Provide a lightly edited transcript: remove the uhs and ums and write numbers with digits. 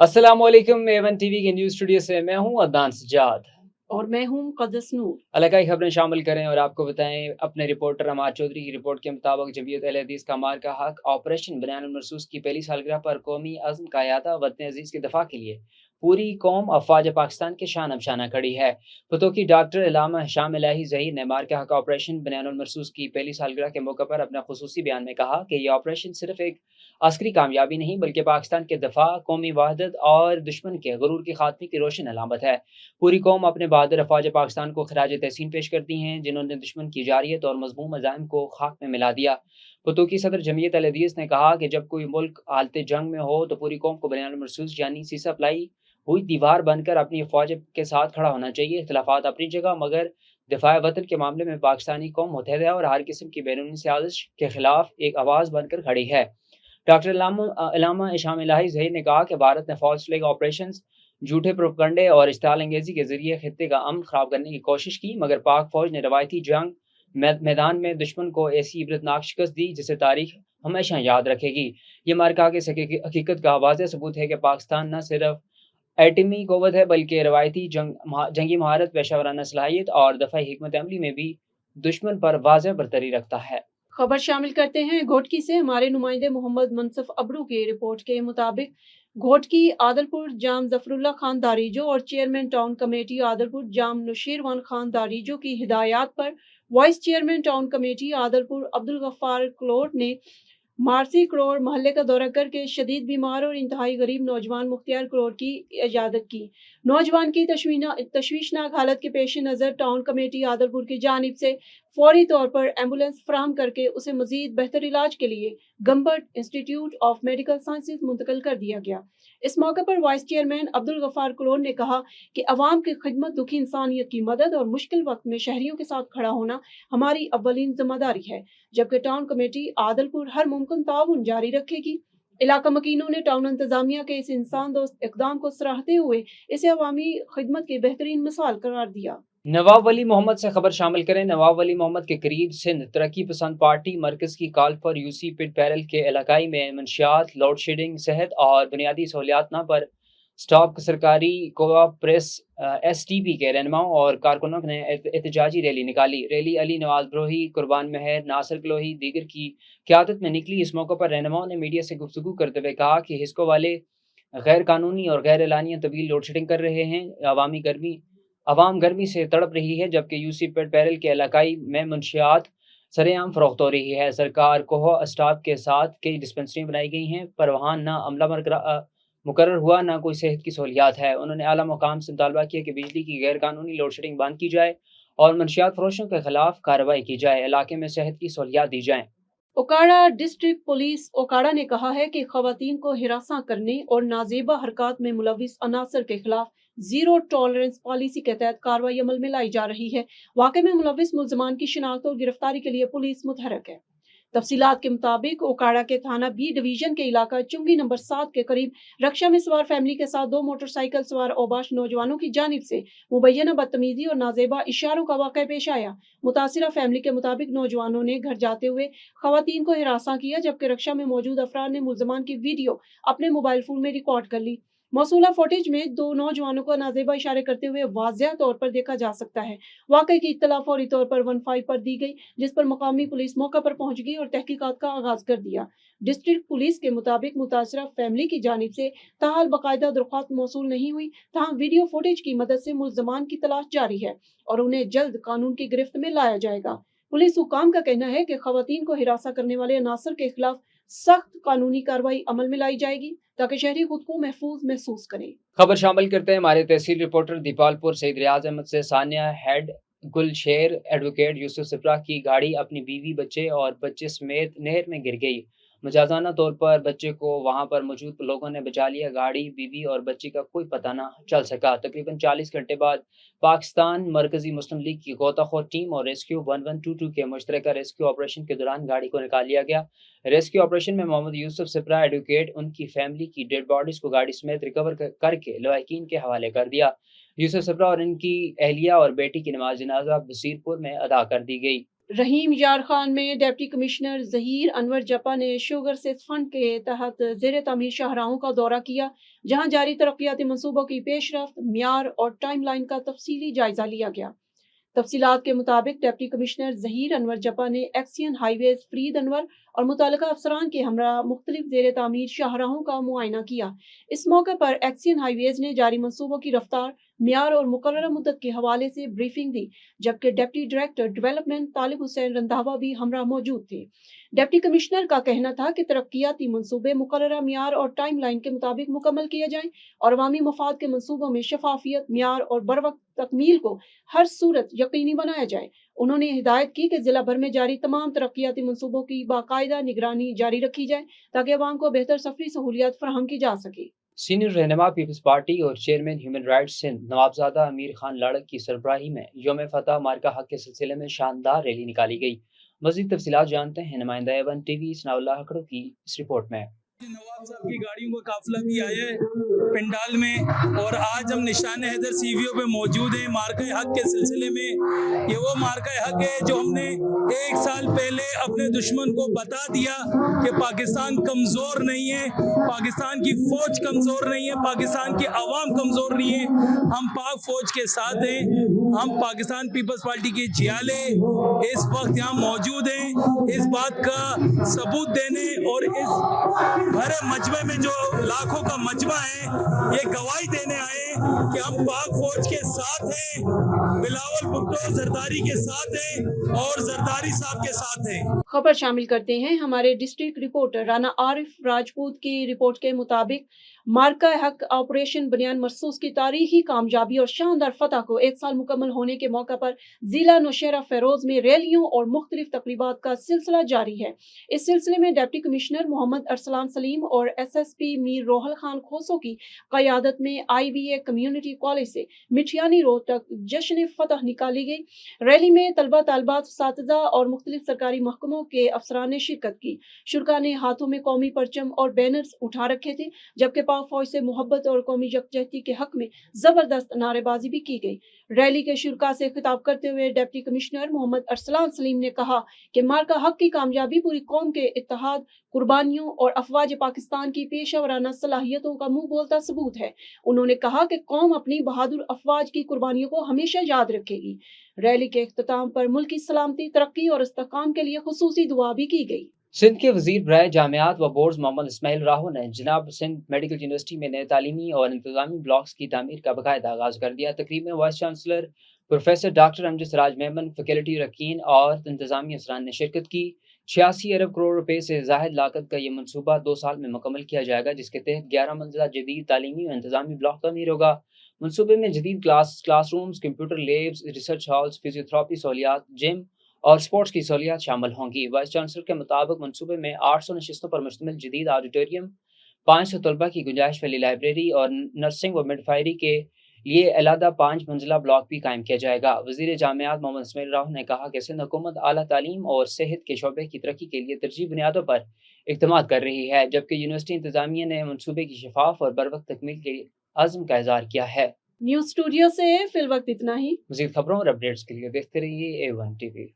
अस्सलाम वालेकुम। A1 TV के न्यूज़ स्टूडियो से मैं हूं अदनान सज्जाद और मैं हूँ मुक़द्दस नूर। इलाकाई खबरें शामिल करें और आपको बताएं। अपने रिपोर्टर अमार चौधरी की रिपोर्ट के मुताबिक जमीयत अहले हदीस का मार का हक ऑपरेशन बयानुल मरसूस की पहली सालगिरह पर कौमी अज़्म का यादा वतन अजीज़ के दफा के लिए पूरी कौम अफवाज पाकिस्तान के शान अबशाना खड़ी है। फतोकी डॉक्टर इलामा हिशाम इलाही ज़हीर ने मार का हक ऑपरेशन बयानुल मरसूस की पहली सालगिरह के मौके पर अपना खुसूसी बयान में कहा कि यह ऑपरेशन सिर्फ एक अस्करी कामयाबी नहीं बल्कि पाकिस्तान के दफा, कौमी वहदत और दुश्मन के गुरूर की खात्मे की रोशन अलामत है। पूरी कौम अपने बहादुर अफवाज पाकिस्तान को खराज तहसीन पेश करती हैं, जिन्होंने दुश्मन की जारियत और मजमूम अज़ाइम को खाक में मिला दिया। फतूकी सदर जमीयत अल हदीस ने कहा कि जब कोई मुल्क हालत जंग में हो तो पूरी कौम को बयानुल मरसूस यानी सीसा पलाई हुई दीवार बनकर अपनी अफवाज के साथ खड़ा होना चाहिए। इख्तलाफात अपनी जगह, मगर दिफा वतन के मामले में पाकिस्तानी कौम मुतहद है और हर किस्म की बैरूनी साजिश के खिलाफ एक आवाज़ बनकर खड़ी है। डॉक्टर इलामा इशाम इलाही ज़हीर ने कहा कि भारत ने फॉल्स फ्लैग ऑपरेशन, झूठे प्रोपगंडे और इश्तिहाल अंगेजी के जरिए खित्ते का अमन खराब करने की कोशिश की, मगर पाक फौज ने रवायती जंग मैदान में दुश्मन को ऐसी इबरतनाक शिकस्त दी जिसे तारीख हमेशा याद रखेगी। ये मार्का की हकीकत का वाज़ेह सबूत है कि पाकिस्तान न सिर्फ एटमी क़ुव्वत है बल्कि रवायती जंगी महारत, पेशा वराना सलाहियत और दफ़ाई हिकमत अमली में भी दुश्मन पर वाज़ेह बरतरी रखता है। खबर शामिल करते हैं घोटकी से। हमारे नुमाइंदे मोहम्मद मनसफ अबरू की रिपोर्ट के मुताबिक घोटकी आदलपुर जाम जफरुल्ला खान दारीजो और chairman town committee Adalpur Jam Nausherwan Khan Darijo की हिदायत पर vice chairman town committee Adalpur Abdul Ghaffar क्लोर ने मारसी करोड़ मोहल्ले का दौरा करके शदीद बीमार और इंतहाई गरीब नौजवान मुख्तियार करोड़ की इजाजत की। नौजवान की तशवीशनाक हालत के पेश नज़र टाउन कमेटी आदलपुर की जानिब से फौरी तौर पर एम्बुलेंस फराहम करके उसे मजीद बेहतर इलाज के लिए गम्बर्ट इंस्टीट्यूट ऑफ मेडिकल साइंसेज मुंतकिल कर दिया गया। इस मौके पर वाइस चेयरमैन अब्दुल गफ्फार कलोर ने कहा कि अवाम की खिदमत, दुखी इंसानियत की मदद और मुश्किल वक्त में शहरियों के साथ खड़ा होना हमारी अव्वलीन जिम्मेदारी है, जबकि टाउन कमेटी आदलपुर हर मुमकिन ताउन जारी रखेगी। इलाका मकीनों ने टाउन इंतजामिया के इस इंसान दोस्त इकदाम को सराहते हुए इसे अवामी खिदमत की बेहतरीन मिसाल करार दिया। नवाब वली मोहम्मद से खबर शामिल करें। नवाब वली मोहम्मद के करीब सिंध तरक्की पसंद पार्टी मरकज़ की कॉल पर यूसी पिट पैरल के इलाकाई में मंशियात, लोड शेडिंग, सेहत और बुनियादी सहूलियात न पर स्टॉप सरकारी कोऑप प्रेस एसटीपी के रहनुमाओं और कारकुनों ने एहतजाजी रैली निकाली। रैली अली नवाज ब्रोही, कुर्बान मेहर, नासिर कलोही दीगर की क़यादत में निकली। इस मौके पर रहनुमाओं ने मीडिया से गुफ्तगू करते हुए कहा कि हिस्को वाले गैर कानूनी और गैर एलानिया तवील लोड शेडिंग कर रहे हैं। अवाम गर्मी से तड़प रही है, जबकि यूसी पेट पैरल के इलाकाई में मंशियात सरेआम फरोख्त हो रही है। सरकार कोह स्टाफ के साथ कई डिस्पेंसरी बनाई गई हैं, पर वहाँ न अमला मुकर्रर हुआ, न कोई सेहत की सहूलियात है। उन्होंने आला मुकाम से मुतालबा किया कि बिजली की गैर कानूनी लोड शेडिंग बंद की जाए और मंशियात फरोशों के खिलाफ कार्रवाई की जाए, इलाके में सेहत की सहूलियात दी जाएँ। ओकाड़ा डिस्ट्रिक्ट पुलिस ओकाड़ा ने कहा है कि खवातीन को हिरासा करने और नाजेबा हरकत में मुलविस अनासर के खिलाफ जीरो टॉलरेंस पॉलिसी के तहत कार्रवाई अमल में लाई जा रही है। वाकई में मुलविस मुलजमान की शिनाख्त और गिरफ्तारी के लिए पुलिस मुतहरक है। तफसीलात के मुताबिक ओकाड़ा के थाना बी डिवीजन के इलाका चुंगी नंबर 7 के करीब रक्षा में सवार फैमिली के साथ दो मोटरसाइकिल सवार औबाश नौजवानों की जानिब से मुबैना बदतमीजी और नाजेबा इशारों का वाक़या पेश आया। मुतासिरा फैमिली के मुताबिक नौजवानों ने घर जाते हुए खवातीन को हिरासा किया, जबकि रक्षा में मौजूद अफराद ने मुलजमान की वीडियो अपने मोबाइल फोन में रिकॉर्ड कर ली। मौसूला फुटेज में दो नौजवानों को नाजेबा इशारे करते हुए वाज़ेह तौर पर देखा जा सकता है। वाकई की इत्तला फौरी तौर पर 15 पर दी गई, जिस पर मकामी पुलिस मौका पर पहुंच गई और तहकीकात का आगाज कर दिया। डिस्ट्रिक्ट पुलिस के मुताबिक मुतासरा फैमिली की जानिब से ताहाल बाकायदा दरख्वास्त मौसूल नहीं हुई, तहाँ वीडियो फुटेज की मदद से मुलजमान की तलाश जारी है और उन्हें जल्द कानून की गिरफ्त में लाया जाएगा। पुलिस हुकाम का कहना है कि खवातीन को हिरासा करने वाले अनासर के खिलाफ सख्त कानूनी कार्रवाई अमल में लाई जाएगी ताकि शहरी खुद को महफूज महसूस करें। खबर शामिल करते हैं हमारे तहसील रिपोर्टर दीपालपुर सईद रियाज अहमद से। सानिया हेड गुलशेर एडवोकेट यूसुफ सिप्रा की गाड़ी अपनी बीवी, बच्चे और बच्चे समेत नहर में गिर गई। मजाजाना तौर पर बच्चे को वहां पर मौजूद लोगों ने बचा लिया। गाड़ी, बीवी और बच्ची का कोई पता न चल सका। तकरीबन 40 घंटे बाद पाकिस्तान मरकजी मुस्लिम लीग की गोताखोर टीम और रेस्क्यू 1122 के मुश्तरका रेस्क्यू ऑपरेशन के दौरान गाड़ी को निकाल लिया गया। रेस्क्यू ऑपरेशन में मोहम्मद यूसुफ सिप्रा एडवोकेट, उनकी फैमिली की डेड बॉडीज को गाड़ी समेत रिकवर करके लवाकिन के हवाले कर दिया। यूसुफ सिप्रा और इनकी अहलिया और बेटी की नमाज जनाजा बसीरपुर में अदा कर दी गई। رحیم یار خان میں ڈپٹی کمشنر ظہیر انور جپا نے شوگر سیز فنڈ کے تحت زیر تعمیر شاہراہوں کا دورہ کیا، جہاں جاری ترقیاتی منصوبوں کی پیش رفت، معیار اور ٹائم لائن کا تفصیلی جائزہ لیا گیا۔ تفصیلات کے مطابق ڈپٹی کمشنر ظہیر انور جپا نے ایکسین ہائی ویز فرید انور اور متعلقہ افسران کے ہمراہ مختلف زیر تعمیر شاہراہوں کا معائنہ کیا۔ اس موقع پر ایکسین ہائی ویز نے جاری منصوبوں کی رفتار، معیار اور مقررہ مدت کے حوالے سے بریفنگ دی، جبکہ ڈپٹی ڈائریکٹر ڈیولپمنٹ طالب حسین رندھاوا بھی ہمراہ موجود تھے۔ ڈپٹی کمشنر کا کہنا تھا کہ ترقیاتی منصوبے مقررہ معیار اور ٹائم لائن کے مطابق مکمل کیے جائیں اور عوامی مفاد کے منصوبوں میں شفافیت، معیار اور بروقت تکمیل کو ہر صورت یقینی بنایا جائے۔ انہوں نے ہدایت کی کہ ضلع بھر میں جاری تمام ترقیاتی منصوبوں کی باقاعدہ نگرانی جاری رکھی جائے تاکہ عوام کو بہتر سفری سہولیات فراہم کی جا سکے۔ سینئر رہنما پیپلز پارٹی اور چیئرمین ہیومن رائٹس سندھ نوابزادہ امیر خان لاڑک کی سربراہی میں یوم فتح مارکہ حق کے سلسلے میں شاندار ریلی نکالی گئی۔ مزید تفصیلات جانتے ہیں نمائندہ ایون ٹی وی ثناء اللہ ہکڑو کی اس رپورٹ میں۔ نواب صاحب کی گاڑیوں کا قافلہ بھی آیا ہے پنڈال میں، اور آج ہم نشان حیدر سی وی او پہ موجود ہیں مارکہ حق کے سلسلے میں۔ یہ وہ مارکہ حق ہے جو ہم نے 1 سال پہلے اپنے دشمن کو بتا دیا کہ پاکستان کمزور نہیں ہے، پاکستان کی فوج کمزور نہیں ہے، پاکستان کی عوام کمزور نہیں ہے، ہم پاک فوج کے ساتھ ہیں۔ ہم پاکستان پیپلز پارٹی کے جیالے اس وقت یہاں موجود ہیں اس بات کا ثبوت دینے، اور اس بھرے مجمع میں جو لاکھوں کا مجمع ہے یہ گواہی دینے آئے کہ ہم پاک فوج کے ساتھ ہیں، بلاول بھٹو زرداری کے ساتھ ہیں اور زرداری صاحب کے ساتھ ہیں۔ خبر شامل کرتے ہیں ہمارے ڈسٹرکٹ رپورٹر رانا عارف راجپوت کی رپورٹ کے مطابق مارکہ حق آپریشن بنیان مرصوص کی تاریخی کامیابی اور شاندار فتح کو 1 سال مکمل ہونے کے موقع پر ضلع نوشہرہ فیروز میں ریلیوں اور مختلف تقریبات کا سلسلہ جاری ہے۔ اس سلسلے میں ڈپٹی کمشنر محمد ارسلان سلیم اور ایس ایس پی میر روحل خان کھوسو کی قیادت میں آئی بی اے کمیونٹی کالج سے مٹھیانی روڈ تک جشن فتح نکالی گئی۔ ریلی میں طلبہ، طالبات، اساتذہ اور مختلف سرکاری محکموں کے افسران نے شرکت کی۔ شرکاء نے ہاتھوں میں قومی پرچم اور بینرز اٹھا رکھے تھے، جبکہ پاک فوج سے محبت اور قومی یکجہتی کے حق میں زبردست نعرے بازی بھی کی گئی۔ ریلی کے شرکاء سے خطاب کرتے ہوئے ڈپٹی کمشنر محمد ارسلان سلیم نے کہا کہ مارکہ حق کی کامیابی پوری قوم کے اتحاد، قربانیوں اور افواج پاکستان کی پیشہ ورانہ صلاحیتوں کا منہ بولتا ثبوت ہے۔ انہوں نے کہا کہ قوم اپنی بہادر افواج کی قربانیوں کو ہمیشہ یاد رکھے گی۔ ریلی کے اختتام پر ملک کی سلامتی، ترقی اور استحکام کے لیے خصوصی دعا بھی کی گئی۔ سندھ کے وزیر برائے جامعات و بورڈز محمد اسماعیل راہو نے جناب سندھ میڈیکل یونیورسٹی میں نئے تعلیمی اور انتظامی بلاکس کی تعمیر کا باقاعدہ آغاز کر دیا۔ تقریب میں وائس چانسلر پروفیسر ڈاکٹر امجد سراج میمن، فیکلٹی رکین اور انتظامی افسران نے شرکت کی۔ 86 ارب کروڑ روپے سے زائد لاگت کا یہ منصوبہ 2 سال میں مکمل کیا جائے گا، جس کے تحت 11 منزلہ جدید تعلیمی اور انتظامی بلاک تعمیر ہوگا۔ منصوبے میں جدید class rooms, computer labs, research halls, physiotherapy سہولیات، جم اور سپورٹس کی سہولیات شامل ہوں گی۔ وائس چانسلر کے مطابق منصوبے میں 800 نشستوں پر مشتمل جدید آڈیٹوریم، 500 طلبہ کی گنجائش والی لائبریری اور نرسنگ و مڈفائری کے لیے علیحدہ 5 منزلہ بلاک بھی قائم کیا جائے گا۔ وزیر جامعات محمد اسماعیل راہو نے کہا کہ سندھ حکومت اعلیٰ تعلیم اور صحت کے شعبے کی ترقی کے لیے ترجیحی بنیادوں پر اقدامات کر رہی ہے، جبکہ یونیورسٹی انتظامیہ نے منصوبے کی شفاف اور بروقت تکمیل کے عزم کا اظہار کیا ہے۔ نیوز اسٹوڈیو سے فی الوقت اتنا ہی۔ مزید خبروں اور اپڈیٹس کے لیے دیکھتے رہیے A1 TV۔